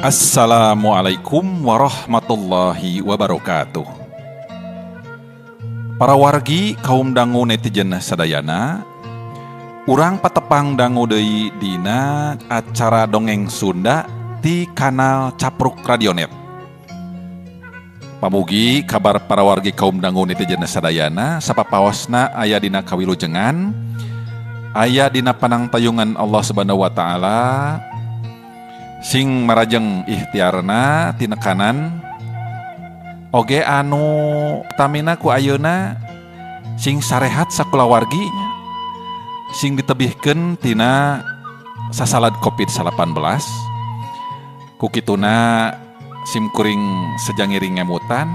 Assalamualaikum warahmatullahi wabarakatuh. Para wargi kaum dangu netizen sadayana, urang patepang dangu deui dina acara dongeng Sunda di kanal Capruk Radionet. Pamugi kabar para wargi kaum dangu netizen sadayana sapapaosna aya dina kawilujengan, aya dina panangtayungan Allah Subhanahu wa taala. Sing marajeng ikhtiarna tina kanan oge anu tamina ku ayeuna sing sarehat sakulawargi sing ditebihkeun tina sasalad COVID-19 ku kituna sim kuring sejangiring ngemutan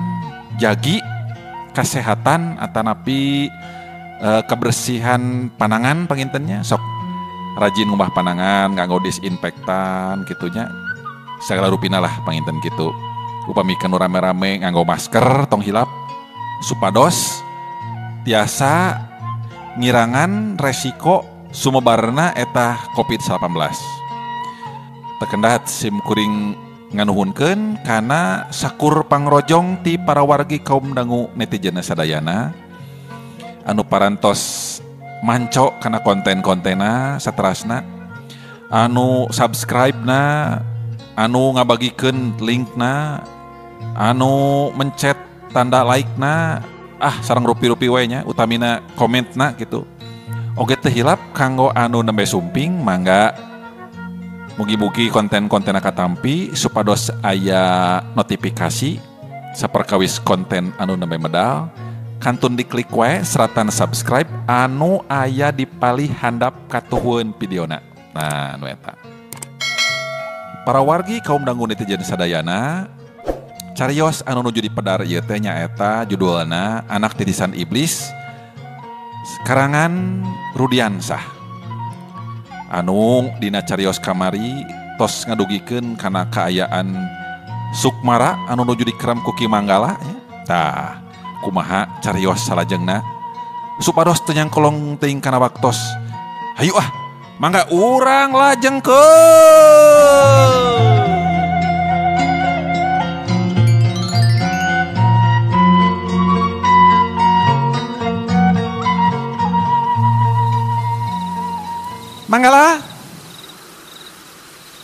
jagi kesehatan atanapi kebersihan panangan pangintennya sok rajin ngubah panangan, nganggo disinfektan gitunya. Segala rupina lah panginten gitu. Upamikeun rame-rame nganggo masker tong hilap supados tiasa ngirangan resiko sumebarna eta COVID-19. Tekendat sim kuring nganuhunkeun kana sakur pangrojong ti para wargi kaum dangu netizen sadayana anu parantos manco karena konten-kontena saterasna anu subscribe na anu ngabagikeun link na anu mencet tanda like na sareng rupi-rupi we nya utamina comment na gitu oge teu hilap kanggo anu nembe sumping mangga mugi-mugi konten-kontena katampi supados aya notifikasi saperkawis konten anu nembe medal kantun diklik wae seratan subscribe anu aya di palih handap katuhun videona. Nah, anu eta. Para wargi kaum dangu netizen sadayana, carios anu nuju dipedar ieu teh nyaeta judulna Anak Titisan Iblis karangan Rudiansah. Anu dina carios kamari tos ngadugikeun kana kaayaan Sukmara anu nuju dikeram ku Ki Manggala nya. Tah kumaha carios salajengna supados teu nyangkolong teuing kana waktos hayu mangga urang lajengkeun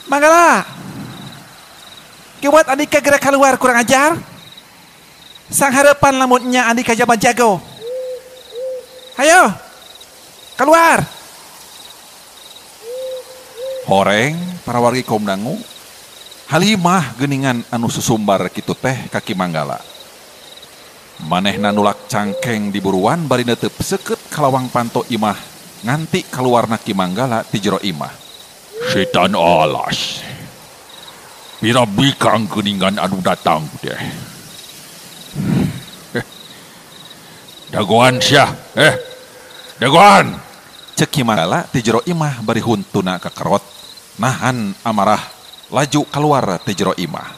Manggala kiwat Andika gerak keluar kurang ajar. Sang harapan lamutnya Andika Jaban Jago. Hayo, keluar. Horeng para wargi kaum dangu. Halimah geuningan anu susumbar kitu teh kaki Manggala. Manehna nulak cangkeng diburuan bari netep seukeut kalawang panto imah nganti kaluarna Ki Manggala ti jero imah. Setan alas. Pira bikang geuningan anu datang teh. Dagoan syah, dagoan. Cek Ki Manggala ti jero imah bari huntuna kakerot, nahan amarah laju keluar ti jero imah.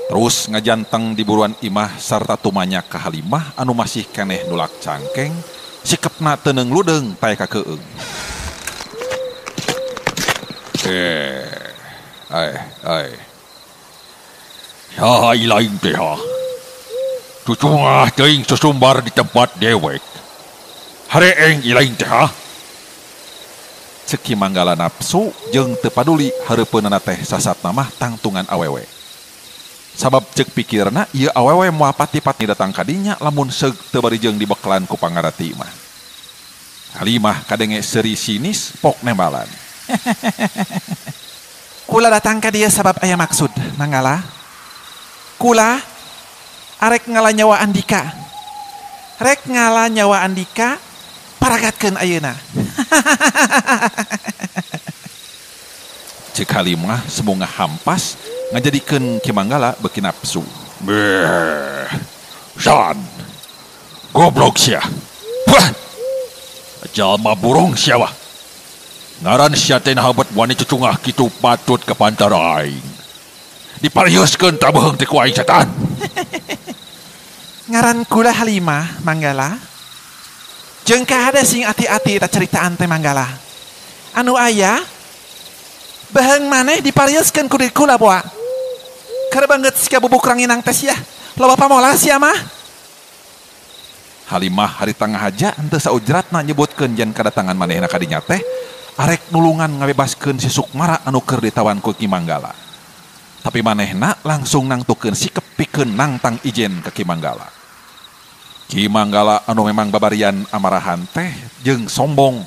Terus ngajanteng di buruan imah sarta tumanya ka Halimah anu masih keneh nulak cangkeng, sikepna teu neung ludeung tae ka keueung. Ya ilaing teh cucungah teuing susumbar di tempat dewek. Hareeng ilaing teh Cek Ki Manggala nafsu jeung teu paduli hareupeunna teh sasatna mah tangtungan awewe. Sabab cek pikirna ieu awewe moal pati-pati datang ka dinya lamun seug teu barijeng dibeklan ku pangarati mah. Halimah kadenge seuri sinis pok nembalan. Kula datang ka dieu sabab aya maksud, Manggala. Kula arek ngala nyawa Andika. Rek ngala nyawa Andika paragatkeun ayeuna. Cek Halimah semoga hampas ngajadikeun Ki Manggala beuki nafsu. San. Goblok sia. Wah. Jalma burung sia wah. Ngaran sia teh habat wani cucungah kitu patut ka pantara aing. Dipariuskeun tabeheung teh ku aing setan. Ngaran kula Halimah, Manggala. Jeung kahade sing ati-ati ta ceritaan teh Manggala. Anu aya Bahang maneh diparioskeun ku kula boa. Keur banget sika bubuk ranginang tes ya. Loba pamolas ya mah. Halimah hari tengah aja henteu saujratna nyebutkeun yen kedatangan manehna ka dinya teh arek nulungan ngabebaskeun si Sukmara anu keur ditawan ku Ki Manggala. Tapi manehna langsung nangtukeun sikep pikeun nangtang ijen ke Ki Manggala. Ki Manggala anu memang babarian amarahan teh jeung sombong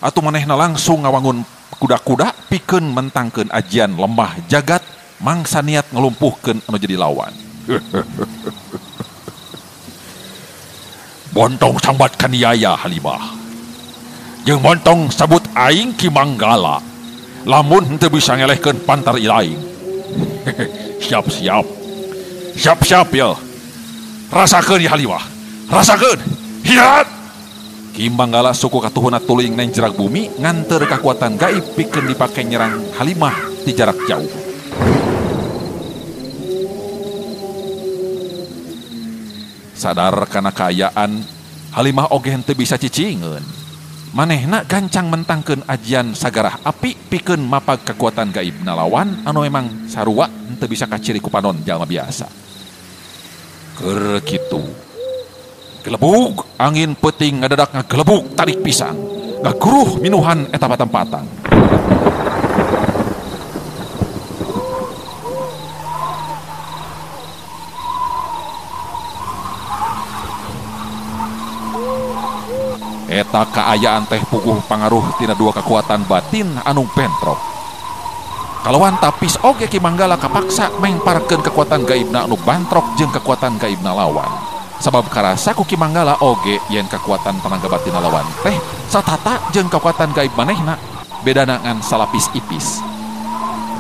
atuh manehna langsung ngawangun kuda-kuda pikeun mentangkeun ajian lemah jagat mangsa niat ngelumpuhkeun anu jadi lawan. Montong sambat kaniaya Halimah. Jeung montong sabut aing Ki Manggala. Lamun henteu bisa ngelehkeun pantar ilaing. Siap-siap. Siap-siap ya. Rasakeun ya Halimah. Rasakeun. Hiat. Ki Manggala suku katuhuna tuling neng jerak bumi nganter kekuatan gaib pikeun dipake nyerang Halimah di jarak jauh. Sadar kana kaayaan Halimah oge henteu bisa cicingeun. Manehna gancang mentangkeun ajian sagarah api pikeun mapag kekuatan gaibna lawan anu memang sarua henteu bisa kaciri ku panon jalma biasa. Keur kitu gelebug angin peuting ngadadak ngagelebug tarik pisang ngaguruh minuhan eta patang-patang. Eta kaayaan teh puguh pangaruh tina dua kekuatan batin anu bentrok. Kalawan tapis oge Ki Manggala kapaksa mengparkeun kekuatan gaibna anu bantrok jeung kekuatan gaibna lawan. Sabab karasa ku Ki Manggala oge yen kekuatan tenaga batin lawan teh satata jeung kekuatan gaib manehna bedana ngan salapis ipis.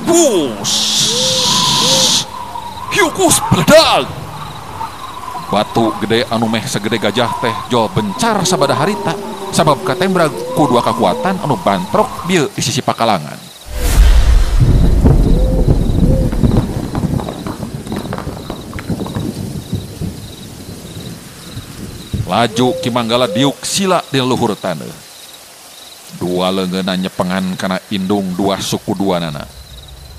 Bus. Hiukus peledag. Batu gede anu meh segede gajah teh jol bencar sabada harita sabab katembrag ku dua kekuatan anu bantrok bieu di sisi pakalangan. Laju Ki Manggala diuk sila di luhur taneuh. Dua leungeunna nyepengan kana indung dua suku duanana.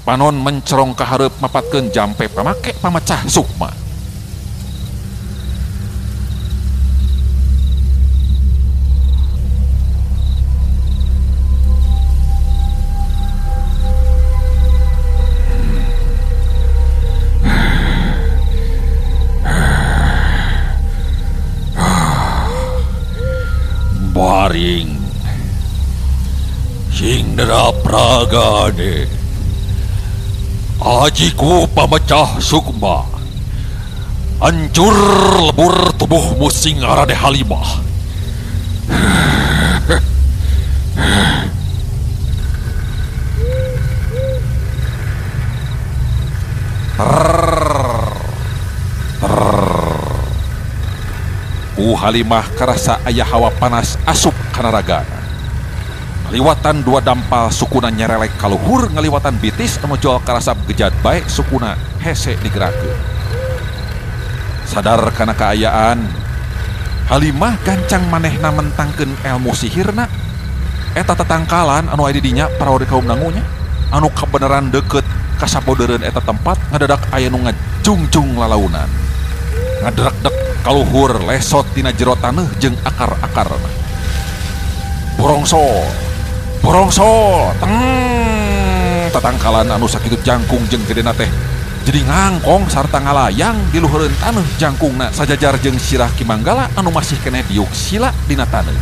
Panon mencerong ka hareup mapatkeun jampe pamake pamecah sukma. Baring Hindra Pragade ajiku pamecah sukma hancur lebur tubuhmu Singarade Halimah. Halimah karasa aya hawa panas asup kana ragana. Ngaliwatan dua dampal sukuna nyerelek kaluhur ngaliwatan bitis anu jol karasa gejad bae sukuna hese digerakeun. Sadar kana kaayaan Halimah gancang manehna mentangkeun elmu sihirna eta tetangkalan anu aya di dinya paraode kaum dangunya anu kabeneran deukeut ka sapodeureun eta tempat ngadadak aya nu ngajungjung lalaunan ngaderak-dek kaluhur lesot tina jero taneuh jeung akar-akarna. Borongso tatangkalan anu sakitu jangkung jeung gedena teh jadi ngangkong sarta ngalayang di luhureun taneuh jangkungna sajajar jeung sirah Ki Manggala anu masih keneh diuk sila dina taneuh.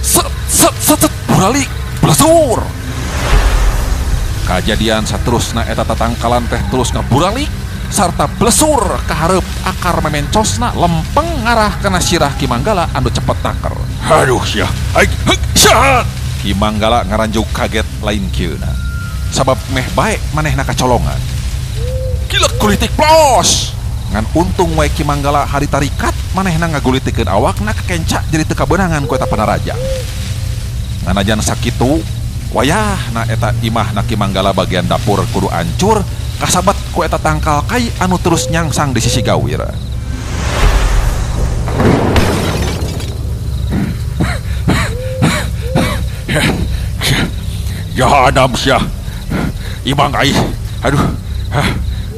Set buralik blesur. Kajadian saterusna eta tatangkalan teh terus ngaburalik sarta blesur ka hareup akar memencosna lempeng ngarah kana sirah Ki Manggala anu cepet taker. Aduh ya, syat. Ki Manggala ngaranjuk kaget lain kieuna. Sabab meh bae manehna kacolongan. Kilek kulitik plos. Ngan untung wae Ki Manggala hari tarikat manehna ngagulitikeun awakna kekenca jadi teu kabeunangan ku eta panaraja. Nganajan sakitu wayahna eta imahna Ki Manggala bagian dapur kudu ancur kasabat ku eta tangkal kai anu terus nyangsang di sisi gawir. Jahanam sia. Imah aing. Aduh.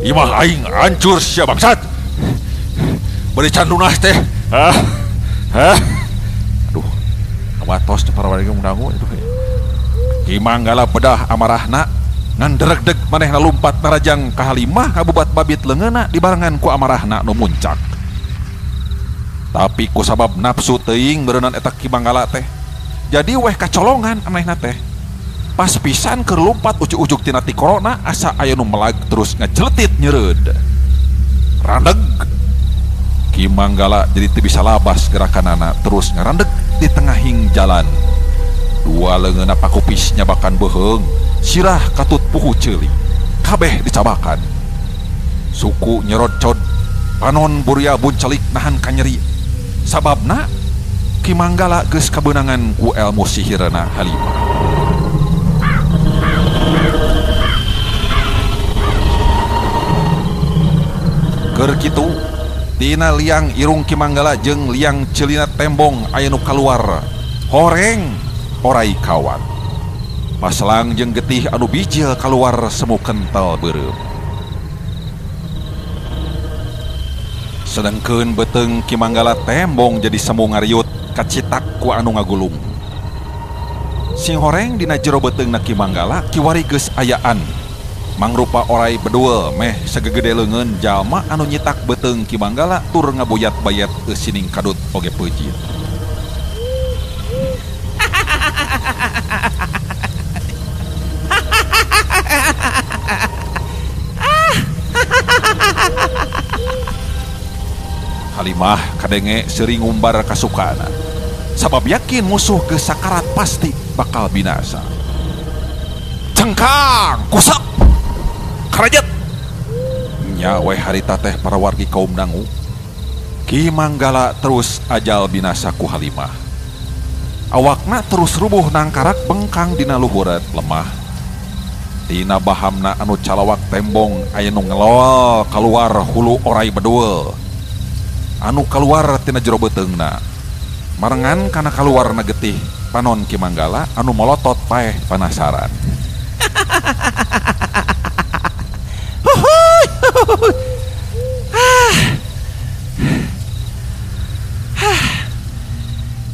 Imah aing hancur sia bangsat. Beri can lunas teh. Aduh. Awatos teh para warga mundangu itu. Ki Manggala bedah amarahna ngan dereg-deg manehna lumpat narajang ka Halimah ngabubat babit leungeunna dibarengan ku amarahna nu muncak. Tapi ku sabab nafsu teuing beureunan eta Ki Manggala teh. Jadi weh kacolongan manehna teh. Pas pisan keur lumpat ujuk-ujuk tina ti corona asa aya nu melag terus ngajeletit nyeureud. Randeg. Ki Manggala jadi teu bisa labas gerakanana terus ngarandeg di tengahing jalan. Dua leungeunna pakupis nyabakan beheung, sirah katut puhu ceuli. Kabeh dicabakan. Suku nyerodcod, panon buria buncelik nahan kanyeri. Sababna Ki Manggala geus kabeunangan ku elmu sihirna Halimah. Keur kitu, tina liang irung Ki Manggala jeung liang ceulina tembong aya nu kaluar. Horeng orai kawan. Paslang jeung getih anu bijil kaluar semu kental beureum. Sedengkeun beteung Ki Manggala tembong jadi semu ngariut kacitak ku anu ngagulung. Sing horeng dina jero beteungna Ki Manggala kiwari geus ayaan. Mangrupa orai beduel meh sagegede leungeun jalma anu nyitak beteung Ki Manggala tur ngabuyat-bayat sining kadut oge peujit. Halimah kadenge sering ngumbar kasukana. Sabab yakin musuh geus sakarat pasti bakal binasa. Cengkang, kusap, karajet. Nya we harita teh para wargi kaum dangu. Ki Manggala terus ajal binasa ku Halimah. Awakna terus rubuh nangkarak bengkang dina luhureut lemah. Tina bahamna anu calawak tembong aya nu ngelol kaluar hulu orai beduel. Anu keluar tina jero beteungna marengan kana kaluarna getih panon Ki Manggala anu molotot paeh panasaran.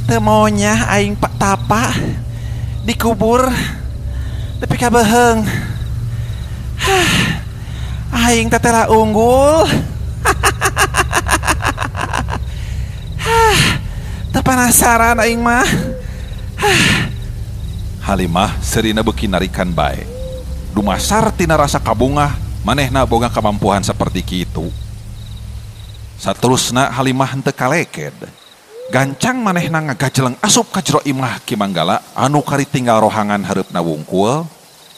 Teu maunya aing pak tapa dikubur tapi kabeheung. Aing tetela unggul. Penasaran aing mah. Halimah serina beuki narikan bae. Dumasar tina rasa kabungah manehna boga kamampuan saperti kitu. Saterusna Halimah henteu kaleked. Gancang manehna ngagajeleng asup ka jero imah Ki Manggala anu karitinggal rohangan hareupna wungkul.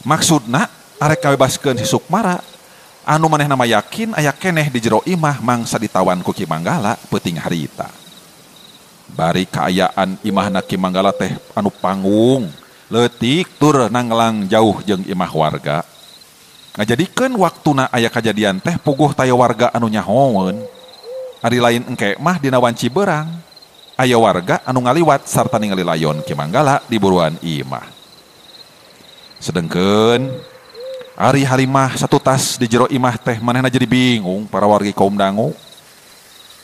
Maksudna arek kabebaskeun si Sukmara anu manehna mah yakin aya keneh di jero imah mangsa ditawan ku Ki Manggala peuting harita. Bari kaayaan imahna Ki Manggala teh anu panggung leutik tur nanglang jauh jeung imah warga. Ngajadikeun waktuna aya kajadian teh puguh taya warga anu nyahoeun. Ari lain engke mah dina wanci beurang aya warga anu ngaliwat sarta ningali layon Ki Manggala di buruan imah. Sedengkeun ari Halimah satu tas di jero imah teh manehna jadi bingung para wargi kaum dangu.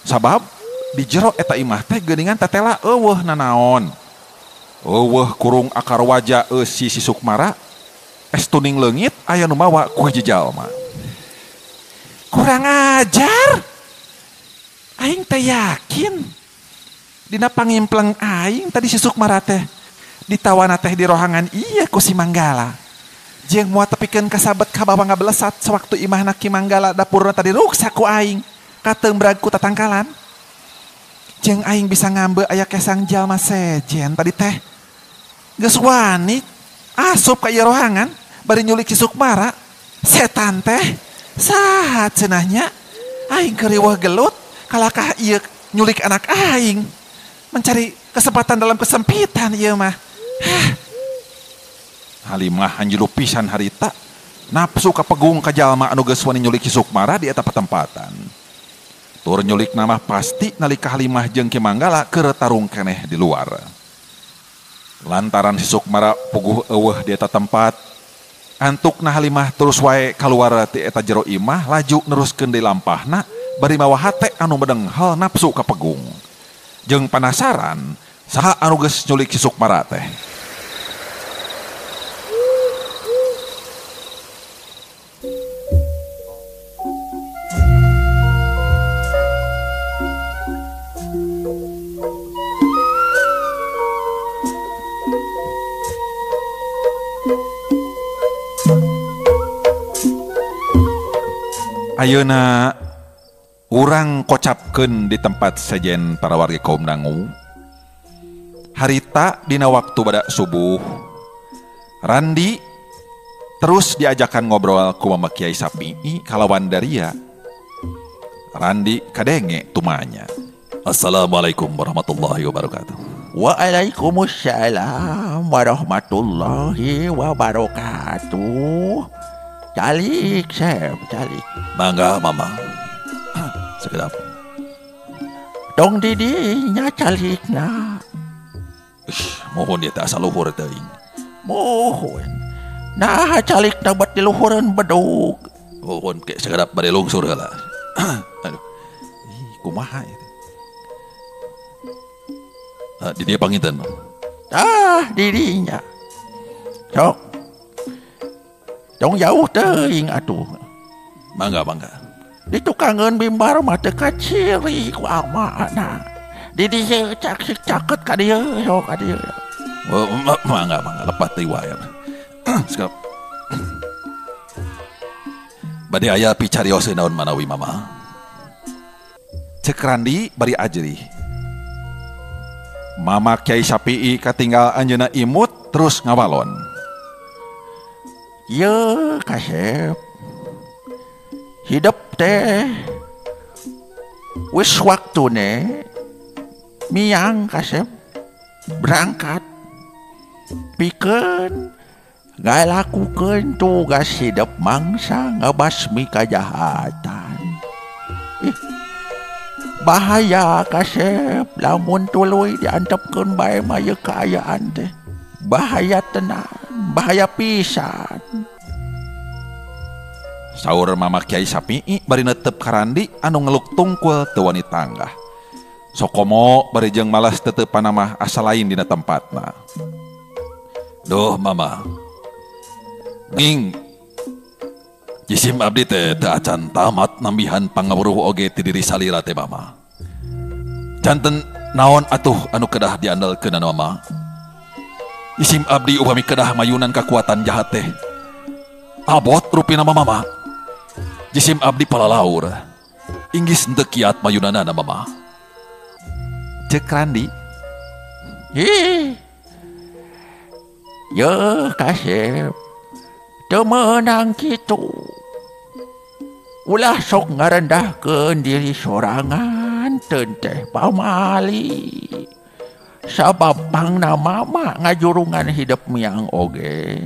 Sabab di jero eta imah teh geuningan tetela eueuh nanaon. Eueuh kurung akar wajah si Sukmara es tuning leungit aya nu mawa ku hiji jalma. Kurang ajar. Aing teh yakin dina pangimpleng aing tadi si Sukmara teh ditawana teh di rohangan iya ku si Manggala. Jeung moal tepikeun kasabet ka bawah ngabelesat sewaktu imahna Ki Manggala dapurna tadi ruksak ku aing kateumbrag ku tatangkalan. Jeung aing bisa ngambe aya kesang jalma sejen tadi teh geus wani asup ka ieu rohangan bari nyulik si Sukmara. Setan teh saha cenahnya aing keur riweuh gelut kalakah ieu nyulik anak aing mencari kesempatan dalam kesempitan ieu mah. Halimah anjulu pisan harita nafsu kapegung ka jalma anu geus wani nyulik si Sukmara di eta patempatan. Tur nyulik nama pasti nalika Halimah jeung Ki Manggala keur tarung keneh di luar. Lantaran si Sukmara puguh eueuh di eta tempat, antukna Halimah terus wae kaluar ti eta jero imah laju neruskeun deui lampahna bari mawa hate anu medenghel nafsu ka Pegung. Jeung penasaran saha anu geus nyulik si Sukmara teh. Ayeuna urang kocapkeun di tempat sejen para wargi kaum dangu. Harita dina waktu badak subuh, Randi terus diajakan ngobrol ku Mama Kiai Sapi'i kalawan Daria. Randi kadenge tumanya. Assalamualaikum warahmatullahi wabarakatuh. Waalaikumsalam warahmatullahi wabarakatuh. Calik, Sep, calik. Mangga, Mama. Sekedap. Dong didinya calikna. Mohon dia tak asal luhur teuing. Mohon. Nah, calikna buat diluhureun bedug. Mohon ke sekedap bade lungsur heula. Aduh. Kumaha itu? Di dia panginten. Didinya. Sok. Dong jauh teuing atuh. Mangga. Di tukangeun bimbar mah teu kaciri ku amana. Di dieu caket ka dieu, sok ka dieu. Mangga lepat deui wae. Sekap. Bade aya picarioseun naon manawi Mama? Cek Randi bari ajri. Mama Kiai Sapi'i katinggal anjeunna imut terus ngawalon. Ya, Kasep. Hidup teh wis waktune miang Kasep berangkat pikeun ngalakukeun tugas hidup mangsa ngabasmi kajahatan. Bahaya Kasep lamun tuluy diantepkeun bae mah ieu kaayaan teh. Bahaya tenan, bahaya pisan. Saur Mama Kiai Sapi'i bari netep ka Randi anu ngeluk tungkul teu wani tanggah. Sokomo bari jeung malas teteupan mah asa lain dina tempatna. Duh Mama. Ging. Jisim abdi teh teu acan tamat nambihan pangawruh oge ti diri salira teh Mama. Janten naon atuh anu kedah diandelkeun Mama? Isim abdi upami kedah mayunan kekuatan jahat teh abot rupina Mama. Jisim abdi palalaur inggis henteu kiat mayunanana Mama. Cek Randi. Ya Kasep teu meunang kitu. Ulah sok ngarendahkeun diri sorangan teu teh pamali. Sabab pangna Mama ngajurungan hidup miang oge.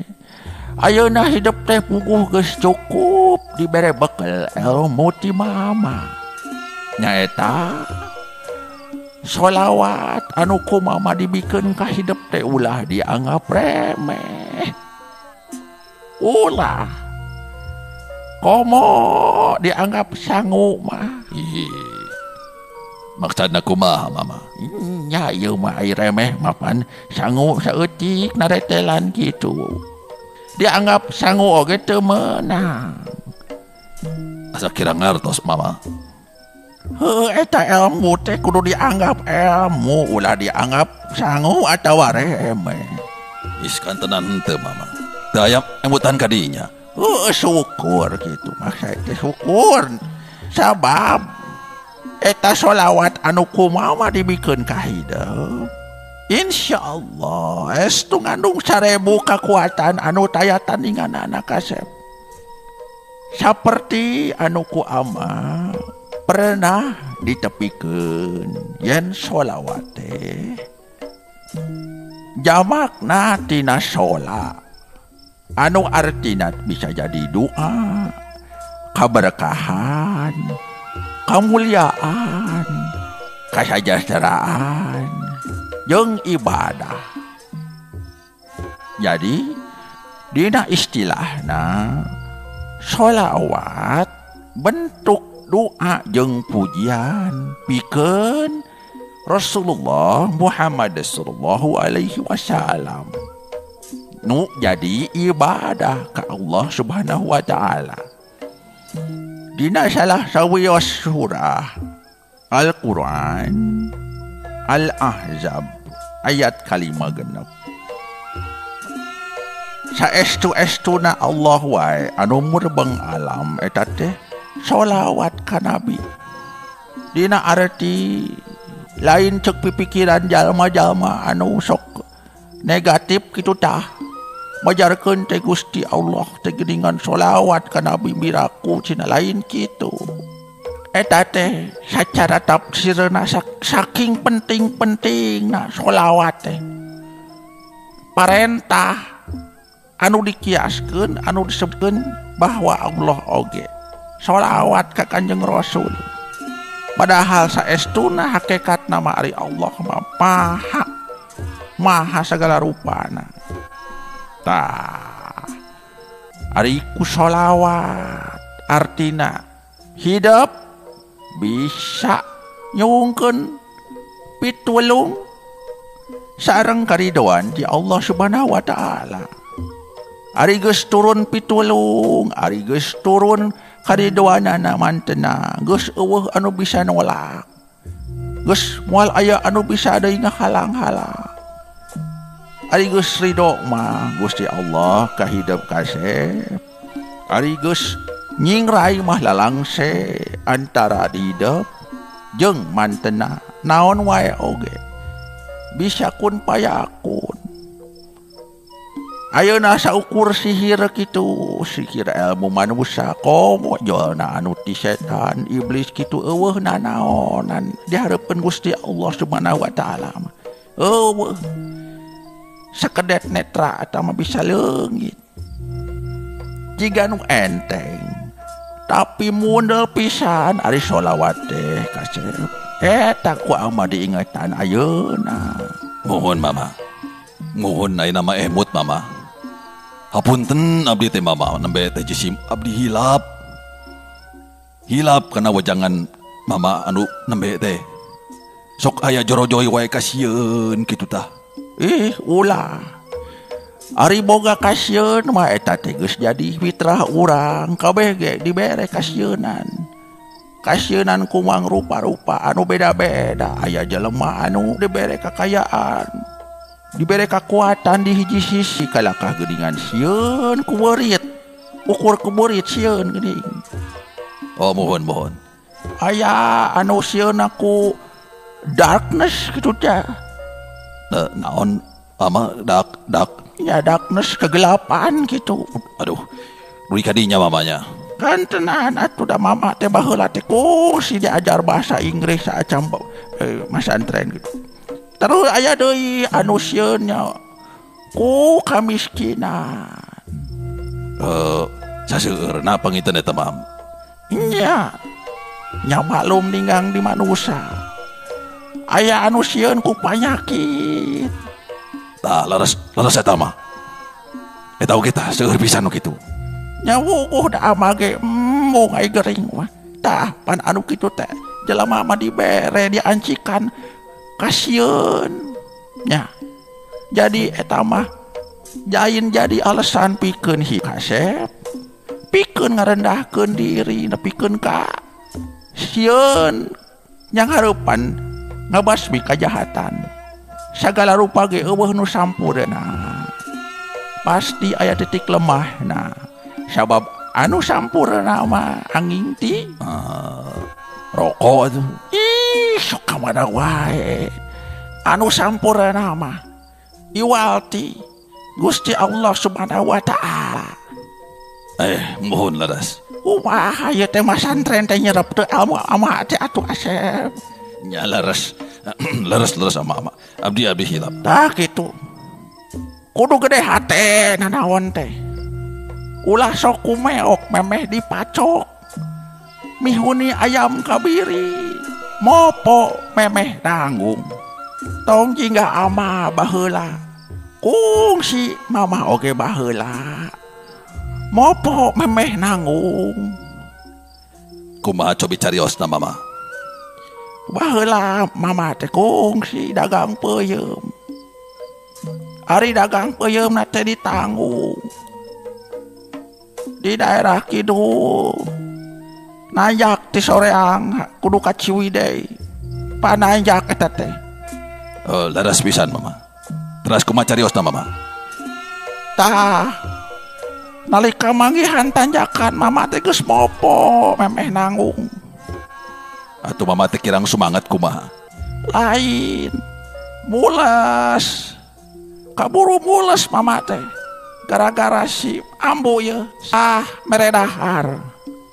Ayeuna hidup teh puguh geus cukup dibere bekel ilmu ti Mama. Nyaeta sholawat anu ku Mama dibikeun ka hidup teh ulah dianggap remeh. Ulah komo dianggap sangu mah. Maksudna kumaha Mama? Nya ieu mah ai remeh mapan sangu saeutik naretelan kitu. Dianggap sangu oge teu meunang. Asa kira ngartos Mama. Eta ilmu teh kudu dianggap ilmu, ulah dianggap sangu atawa remeh. Iskan tenan henteu Mama. Teu aya embutan ka dinya. Syukur gitu maksud teh syukur. Sabab eta sholawat anu ku Mama dibikeun ka hidup. Insyaallah estu ngandung 1000 kekuatan anu taya tandinganana Kasep. Saperti anu ku Ama pernah ditepikeun yen sholawat teh jamakna tina shola anu artina bisa jadi doa, kaberkahan, kamuliaan, kasajahteraan, jeung ibadah. Jadi dina istilahna sholawat bentuk doa jeung pujian pikeun Rasulullah Muhammad sallallahu alaihi wasallam nu jadi ibadah ka Allah subhanahu wa ta'ala. Dina salah sawios surah Al-Quran Al-Ahzab ayat kalima genep. Saestu-estuna Allah wae anu murbeng alam eta teh sholawat ka Nabi. Dina arti lain cek pipikiran jalma-jalma anu sok negatif kitu tah. Majarkeun teh Gusti Allah teh geuningan sholawat ka Nabi miraku cina lain kitu. Eta teh sacara tafsirna saking penting-pentingna sholawat teh. Parentah anu dikiaskeun anu disebutkeun bahwa Allah oge sholawat ka Kanjeng Rasul. Padahal saestuna hakikat nama ari Allah maha segala rupana. Tah ari ku sholawat artina hidup bisa nyungkeun pitulung sareng karidoan di Allah Subhanahu wa ta'ala. Ari geus turun pitulung, ari geus turun karidoanana mantena, geus eueuh anu bisa nolak, geus moal aya anu bisa deui ngahalang-halang. Ari geus ridho mah Gusti Allah ka hidup kasep. Ari geus nyingrai mah lalangse antara hidup jeung mantena naon wae oge bisa kun payakun. Ayeuna saukur sihir kitu, sihir ilmu manusia komo jolna anu ti setan iblis kitu eueuh nanaonan dihareupeun Gusti Allah Subhanahu wa ta'ala. Eueuh sakedet netra eta mah bisa leungit. Jiga nu enteng tapi mundel pisan ari sholawat teh kasep. Eta ku ama diingetan ayeuna. Mohon mama. Mohon ai nama emut mama. Hapunten abdi teh mama nembe teh jisim abdi hilap. Hilap kana wajangan mama anu nembe teh. Sok aya jorojoy wae kasieun kitu tah. Ulah. Ari boga kasieun mah eta teh geus jadi fitrah urang, kabeh ge dibere kasieunan. Kasieunan kumang rupa-rupa anu beda-beda. Aya jelema anu dibere kakayaan, dibere kekuatan di hiji sisi kalakah geuningan sieun ku beurit. Ukur ku beurit sieun geuning. Oh mohon. Aya anu sieun aku darkness kitu teh. Naon mama dak ya darkness kegelapan gitu. Aduh, dui kadinya mamanya. Kan tenan atuh da mama teh baheula teh si diajar bahasa Inggris saacam masantren gitu. Terus aya deui anu sieun nya ku kamiskinan. Saseueurna pangiteun eta mah. Nya. Nya maklum ninggang di manusia. Aya anu sieun ku panyakit. Tah leres eta mah. Eta oge tah seueur pisan nu kitu. Nya wukuh da amage mung ai gering mah. Tah pan anu kitu teh jelema mah dibere diancikan kasieun. Nya. Jadi eta mah jain jadi alasan pikeun hi kasep. Pikeun ngarendahkeun diri, nepikeun ka sieun yang hareupan ngabasmi kajahatan. Sagala rupa ge eueuh nu sampurna. Pasti aya titik lemahna. Sabab anu sampurna mah angin ti rokok atuh. Sok ka mana wae. Anu sampurna mah iwalti Gusti Allah Subhanahu wa ta'ala. Mohon laras. Kumaha ieu teh masantren teh nyerep teu ilmu ama teh atuh asep. Nya laras. Laras ama. Abdi hilap. Tah kitu. Kudu gede hate nanaon teh. Ulah sok kumeok memeh dipacok. Mihuni ayam kabiri. Mopo memeh tanggung. Tong jingga ama baheula. Kungsi mama oge baheula. Mopo memeh nanggung. Kumaha cobi cariosna mama. Baheula mama teh kungsi dagang peuyeum. Ari dagang peuyeum na teh ditanggung. Di daerah kidul. Nayak ti soreang kudu ka Ciwidey. Pananjak eta teh. Laras pisan mama. Terus kumaha cariosna mama. Tah nalika manggihan tanjakan mama teh geus mopo memeh nanggung. Atuh mama teh kirang semangat kumaha. Lain mules. Kaburu mules mama teh. Gara-gara si ambu ye meredahar.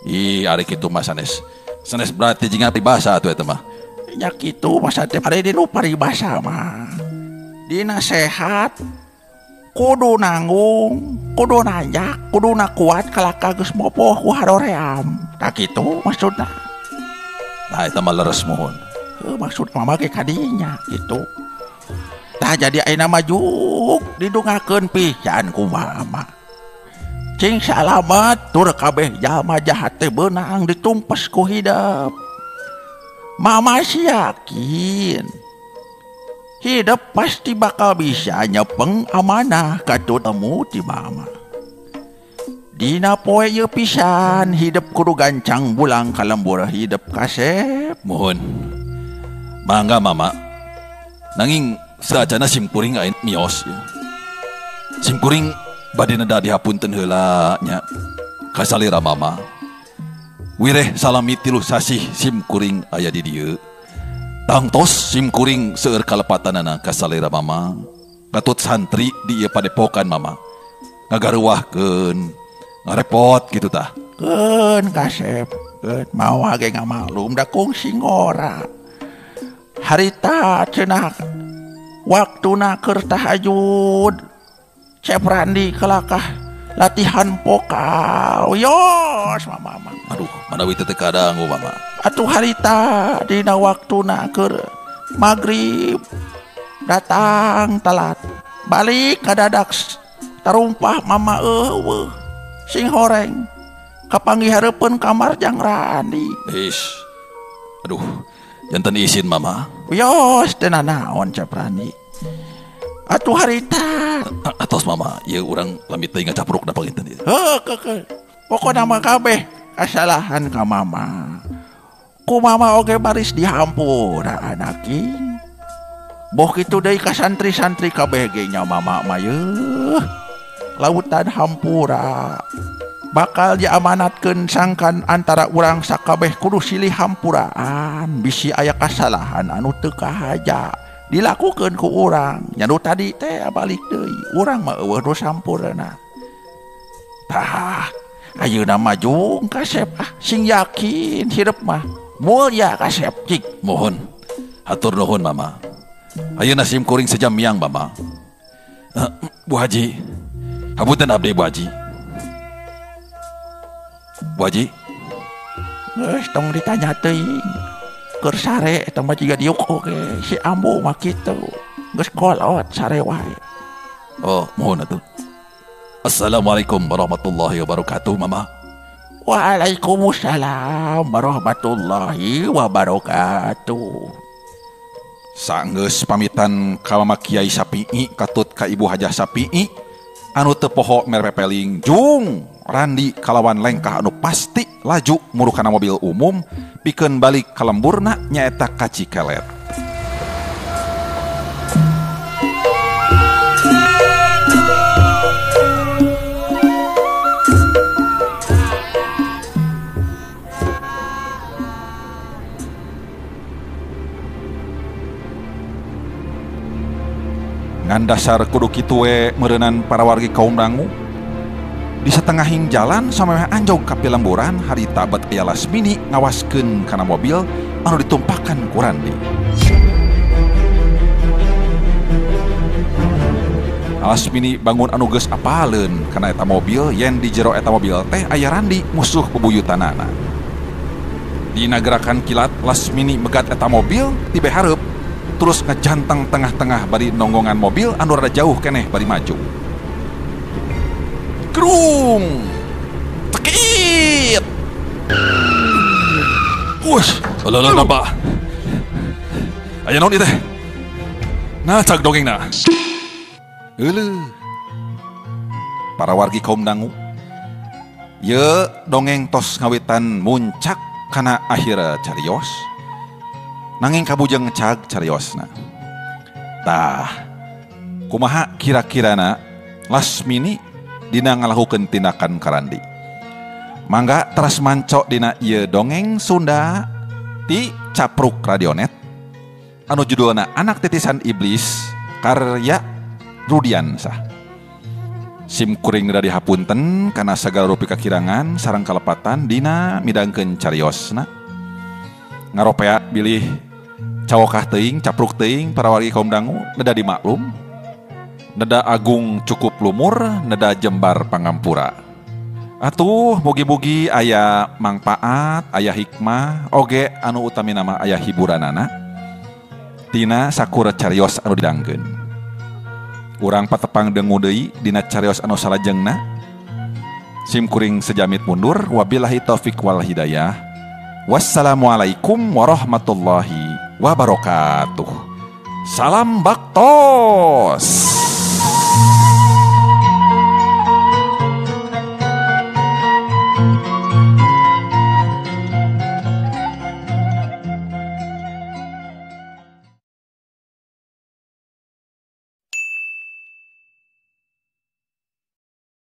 Ih, ari kitu mah sanes. Sanes berarti jingan pribasa atuh eta mah. Nya kitu masa teh ari dinu paribasa mah. Dina sehat kudu nanggung, kudu nanjak, kudu kuat kalaka geus mopoh ku hadoream. Tah kitu maksudna. Nah, eta mah leres mohon. Maksud mama ge kadinya gitu. Tah jadi ayeuna mah juk didungakeun pisan ku mama. Cing salamet tur kabeh jalma jahat teh beunang ditumpes ku hidup. Mama sih yakin hidup pasti bakal bisa nyepeng amanah katu temu ti mama. Dina poe ye pisan hidup kudu gancang bulang kalembur hidup kasep. Mohon. Mangga mama. Nanging saajana simkuring ain mios ya. Simkuring bade nada dihapunten heula nya ka salira mama. Wireh salami 3 sasih simkuring aya di dieu. Tangtos simkuring seueur kalepatanana ka salira mama. Katut santri di ieu padepokan mama. Ngagareuwahkeun, ngarepot kitu tah. Keun kasep, keun mau ge ngamaklum da kungsi ngora. Harita cenah waktuna keur tahajud. Cep Randi kelakah latihan vokal. Yos mama. Aduh, manawi teh kadang mama. Atuh harita dina waktuna keur magrib datang telat. Balik kadadak tarumpah mama eueuh. Sing horeng kapanggihareupeun kamar Jang Randi. Ish. Aduh, janten izin mama. Yos teu naon Cep Randi. Atuh harita Atos mama, ya urang lamit teh ngacapruk da panginten ieu. Pokona mah kabeh kasalahan ka mama. Ku mama oge baris dihampura anaking. Boh kitu deui ka santri-santri kabeh ge nya mama mah yeuh. Lautan hampura. Bakal diamanatkeun sangkan antara urang sakabeh kudu silih hampuraan. Bisi aya kasalahan anu teu kahaja dilakukeun ku urang. Nyanu tadi teh balik deui. Urang mah eueuh nu sampurna. Tah, ayeuna mah jung kasep sing yakin hirup mah mulya kasep cik. Mohon. Hatur nuhun mama. Ayeuna simkuring sejam miang mama. Bu Haji. Hapunten abdi Bu Haji. Bu Haji. Geus tong ditanya teuing. Keur sare eta mah jiga diuk oge si ambu mah kitu. Geus kolot sare wae. Oh, mohon atuh. Assalamualaikum warahmatullahi wabarakatuh mama. Waalaikumsalam warahmatullahi wabarakatuh. Saenggeus pamitan ka Mama Kiai Sapi'i katut ka Ibu Hajah Sapi'i anu teu poho merpepeling jung Randi kalawan lengkah anu pasti laju muruh kana mobil umum pikeun balik ka lemburna nyaeta ka Cikelet. Ngan dasar kudu kitu we meureunnan para wargi kaum dangu. Di setengahing jalan samemeh anjog ka pilemburan harita bet aya Lasmini ngawaskeun kana mobil anu ditumpahkan ku Randi. Lasmini bangun anu geus apaleun kana eta mobil yen di jero eta mobil teh aya Randi musuh bebuyutanana. Dina gerakan kilat Lasmini megat eta mobil tibe hareup terus ngejanteng tengah-tengah bari nonggongan mobil anu rada jauh keneh bari maju. Grung, tekit. Wush, Alah napa? aya naon ieu teh? Nah, cak dongengna. Heuleuh. Para wargi kaum dangu. Ye dongeng tos ngawitan muncak kana akhir carios. Nanging kabujeng cag cariosna. Tah, kumaha kira-kirana Lasmini dina ngalakukeun tindakan karandi. Mangga teras manco dina ieu dongeng Sunda ti Capruk Radionet anu judulna Anak Titisan Iblis karya Rudiansah. Simkuring rada dihapunten kana sagala rupi kakirangan sareng kalepatan dina midangkeun cariosna. Ngaropea bilih cawokah teuing, capruk teuing para wargi kaum dangu, neda dimaklum, neda agung cukup lumur, neda jembar pangampura. Atuh mugi-mugi aya mangpaat, aya hikmah, oge anu utami nama aya hiburanana tina sakura carios anu didangkeun. Urang patepang dengu deui dina carios anu salajengna. Simkuring sejamit mundur. Wabillahi taufik wal hidayah. Wassalamualaikum warahmatullahi wabarakatuh. Salam baktos.